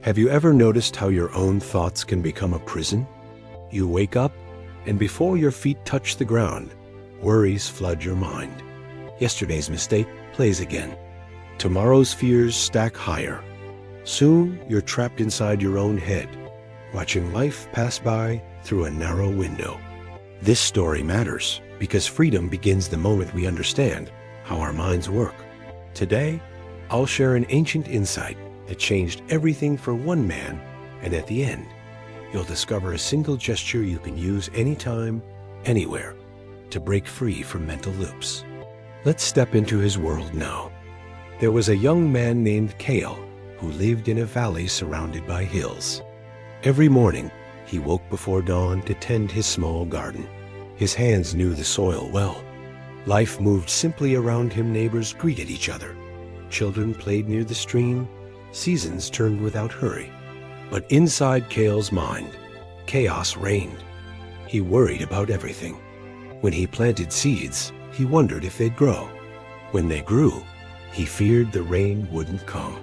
Have you ever noticed how your own thoughts can become a prison? You wake up, and before your feet touch the ground, worries flood your mind. Yesterday's mistake plays again. Tomorrow's fears stack higher. Soon, you're trapped inside your own head, watching life pass by through a narrow window. This story matters because freedom begins the moment we understand how our minds work. Today, I'll share an ancient insight that changed everything for one man, and at the end, you'll discover a single gesture you can use anytime, anywhere, to break free from mental loops. Let's step into his world now. There was a young man named Kale who lived in a valley surrounded by hills. Every morning, he woke before dawn to tend his small garden. His hands knew the soil well. Life moved simply around him. Neighbors greeted each other. Children played near the stream. Seasons turned without hurry. But inside Kale's mind, chaos reigned. He worried about everything. When he planted seeds, he wondered if they'd grow. When they grew, he feared the rain wouldn't come.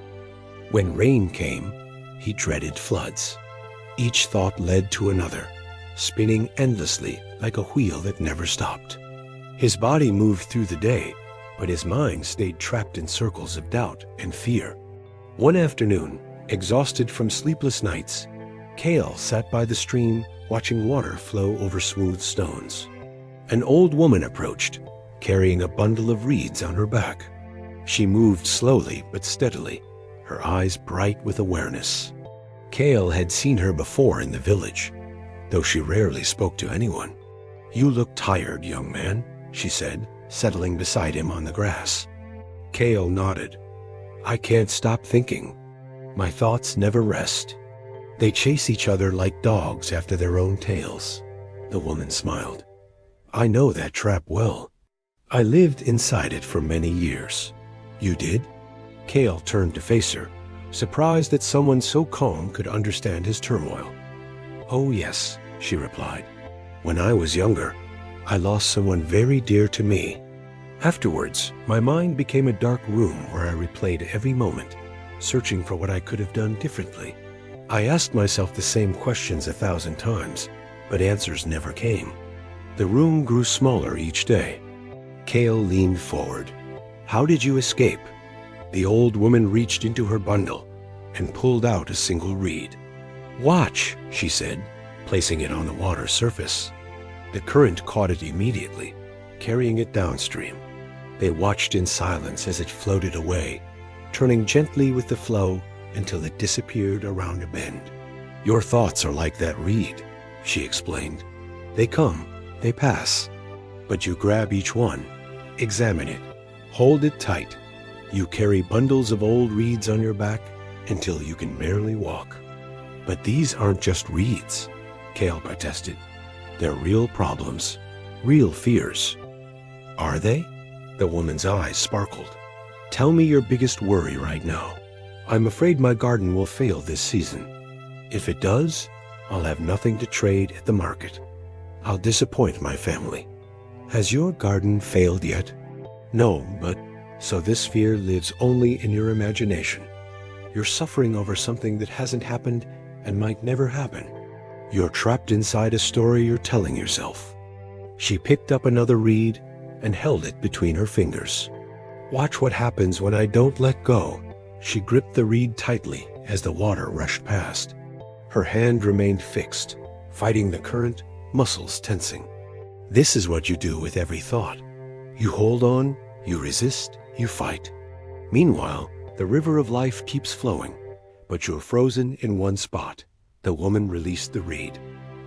When rain came, he dreaded floods. Each thought led to another, spinning endlessly like a wheel that never stopped. His body moved through the day, but his mind stayed trapped in circles of doubt and fear. One afternoon, exhausted from sleepless nights, Kale sat by the stream watching water flow over smooth stones. An old woman approached, carrying a bundle of reeds on her back. She moved slowly but steadily, her eyes bright with awareness. Kale had seen her before in the village, though she rarely spoke to anyone. "You look tired, young man," she said, settling beside him on the grass. Kale nodded. "I can't stop thinking. My thoughts never rest. They chase each other like dogs after their own tails." The woman smiled. "I know that trap well. I lived inside it for many years." "You did?" Kale turned to face her, surprised that someone so calm could understand his turmoil. "Oh yes," she replied. "When I was younger, I lost someone very dear to me. Afterwards, my mind became a dark room where I replayed every moment, searching for what I could have done differently. I asked myself the same questions 1,000 times, but answers never came. The room grew smaller each day." Kale leaned forward. "How did you escape?" The old woman reached into her bundle and pulled out a single reed. "Watch," she said, placing it on the water surface. The current caught it immediately, carrying it downstream. They watched in silence as it floated away, turning gently with the flow until it disappeared around a bend. "Your thoughts are like that reed," she explained. "They come, they pass, but you grab each one, examine it, hold it tight. You carry bundles of old reeds on your back until you can barely walk." "But these aren't just reeds," Kale protested. "They're real problems, real fears." "Are they?" The woman's eyes sparkled. "Tell me your biggest worry right now. I'm afraid my garden will fail this season. If it does, I'll have nothing to trade at the market. I'll disappoint my family." "Has your garden failed yet?" "No, but so this fear lives only in your imagination. You're suffering over something that hasn't happened and might never happen. You're trapped inside a story you're telling yourself." She picked up another reed and held it between her fingers. "Watch what happens when I don't let go." She gripped the reed tightly as the water rushed past. Her hand remained fixed, fighting the current, muscles tensing. This is what you do with every thought. You hold on, you resist, you fight. Meanwhile, the river of life keeps flowing, but you're frozen in one spot. The woman released the reed.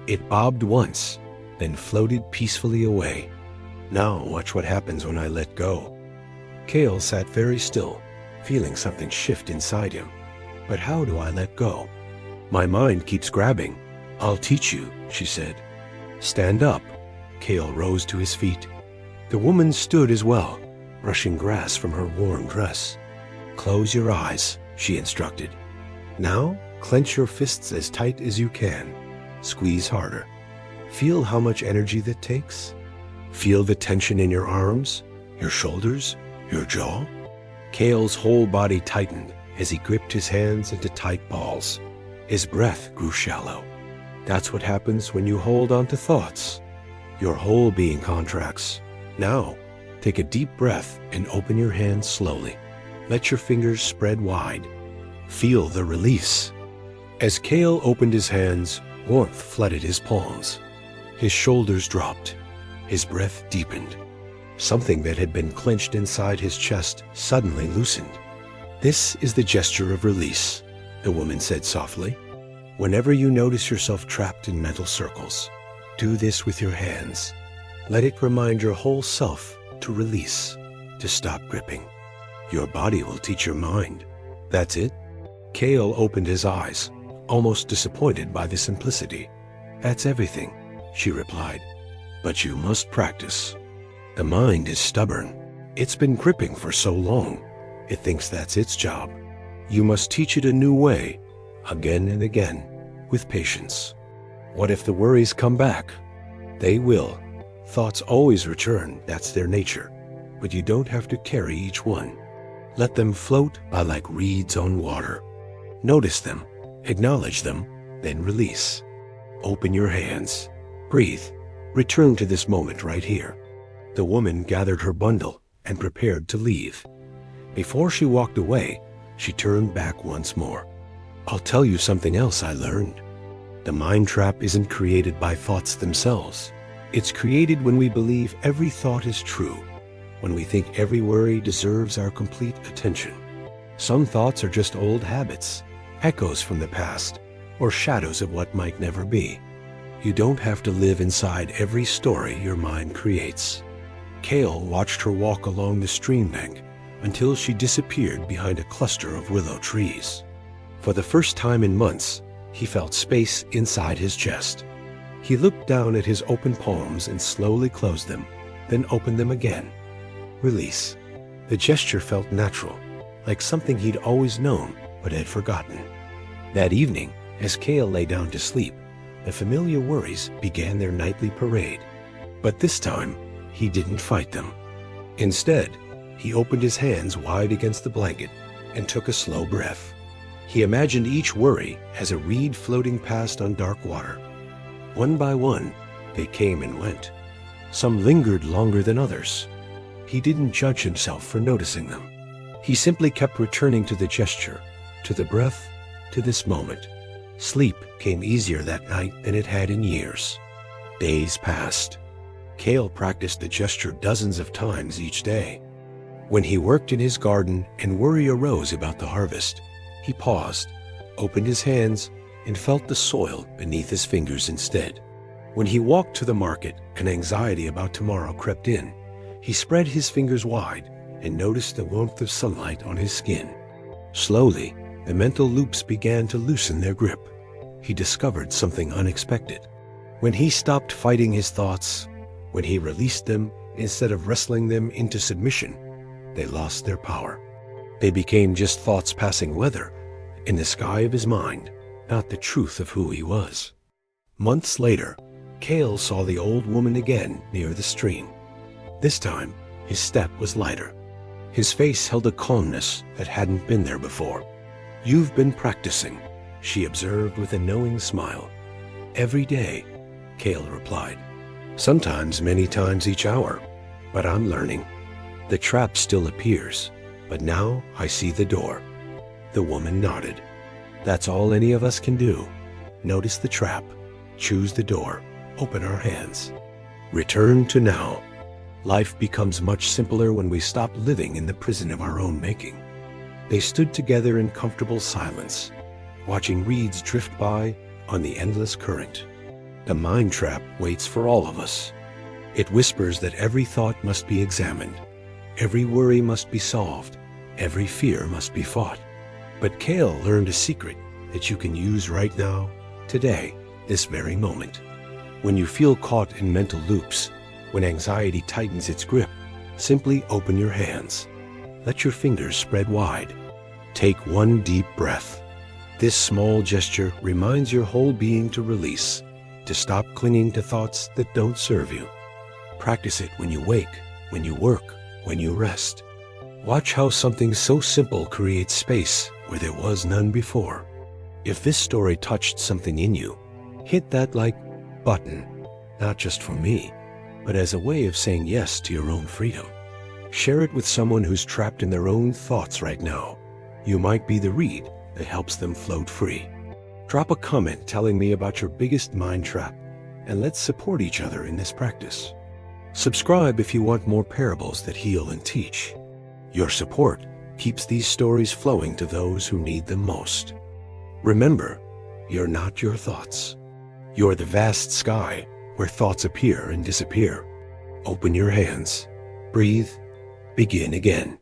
It bobbed once, then floated peacefully away. "Now watch what happens when I let go." Kale sat very still, feeling something shift inside him. "But how do I let go?" "My mind keeps grabbing." "I'll teach you," she said. "Stand up." Kale rose to his feet. The woman stood as well, brushing grass from her warm dress. "Close your eyes," she instructed. "Now, clench your fists as tight as you can. Squeeze harder. Feel how much energy that takes. Feel the tension in your arms, your shoulders, your jaw." Kale's whole body tightened, As he gripped his hands into tight balls, his breath grew shallow. That's what happens when you hold on to thoughts. Your whole being contracts. Now, take a deep breath and open your hands slowly. Let your fingers spread wide. Feel the release. As Cale opened his hands, warmth flooded his palms. His shoulders dropped. His breath deepened. Something that had been clenched inside his chest suddenly loosened. "This is the gesture of release," the woman said softly. "Whenever you notice yourself trapped in mental circles, do this with your hands. Let it remind your whole self to release, to stop gripping. Your body will teach your mind. That's it." Cale opened his eyes, almost disappointed by the simplicity. "That's everything," she replied. "But you must practice. The mind is stubborn. It's been gripping for so long. It thinks that's its job. You must teach it a new way, again and again, with patience. What if the worries come back? They will. Thoughts always return, that's their nature. But you don't have to carry each one. Let them float by like reeds on water. Notice them, acknowledge them, then release. Open your hands. Breathe. Return to this moment right here." The woman gathered her bundle and prepared to leave. Before she walked away, she turned back once more. "I'll tell you something else I learned. The mind trap isn't created by thoughts themselves. It's created when we believe every thought is true, when we think every worry deserves our complete attention. Some thoughts are just old habits, echoes from the past, or shadows of what might never be. You don't have to live inside every story your mind creates." Cale watched her walk along the stream bank until she disappeared behind a cluster of willow trees. For the first time in months, he felt space inside his chest. He looked down at his open palms and slowly closed them, then opened them again. Release. The gesture felt natural, like something he'd always known but had forgotten. That evening, as Cale lay down to sleep, the familiar worries began their nightly parade. But this time, he didn't fight them. Instead, he opened his hands wide against the blanket and took a slow breath. He imagined each worry as a reed floating past on dark water. One by one, they came and went. Some lingered longer than others. He didn't judge himself for noticing them. He simply kept returning to the gesture, to the breath, to this moment. Sleep came easier that night than it had in years. Days passed. Cale practiced the gesture dozens of times each day. When he worked in his garden and worry arose about the harvest, he paused, opened his hands, and felt the soil beneath his fingers instead. When he walked to the market and anxiety about tomorrow crept in, he spread his fingers wide and noticed the warmth of sunlight on his skin. Slowly, the mental loops began to loosen their grip. He discovered something unexpected. When he stopped fighting his thoughts, when he released them instead of wrestling them into submission, they lost their power. They became just thoughts passing weather in the sky of his mind, not the truth of who he was. Months later, Cale saw the old woman again near the stream. This time, his step was lighter. His face held a calmness that hadn't been there before. "You've been practicing," she observed with a knowing smile. "Every day," Cale replied. "Sometimes many times each hour, but I'm learning. The trap still appears, but now I see the door." The woman nodded. "That's all any of us can do. Notice the trap, choose the door, open our hands. Return to now." Life becomes much simpler when we stop living in the prison of our own making. They stood together in comfortable silence, watching reeds drift by on the endless current. The mind trap waits for all of us. It whispers that every thought must be examined, every worry must be solved, every fear must be fought. But Cale learned a secret that you can use right now, today, this very moment. When you feel caught in mental loops, when anxiety tightens its grip, simply open your hands. Let your fingers spread wide. Take one deep breath. This small gesture reminds your whole being to release, to stop clinging to thoughts that don't serve you. Practice it when you wake, when you work, when you rest. Watch how something so simple creates space where there was none before. If this story touched something in you, hit that like button, not just for me, but as a way of saying yes to your own freedom. Share it with someone who's trapped in their own thoughts right now. You might be the reed that helps them float free. Drop a comment telling me about your biggest mind trap, and let's support each other in this practice. Subscribe if you want more parables that heal and teach. Your support keeps these stories flowing to those who need them most. Remember, you're not your thoughts. You're the vast sky where thoughts appear and disappear. Open your hands. Breathe. Begin again.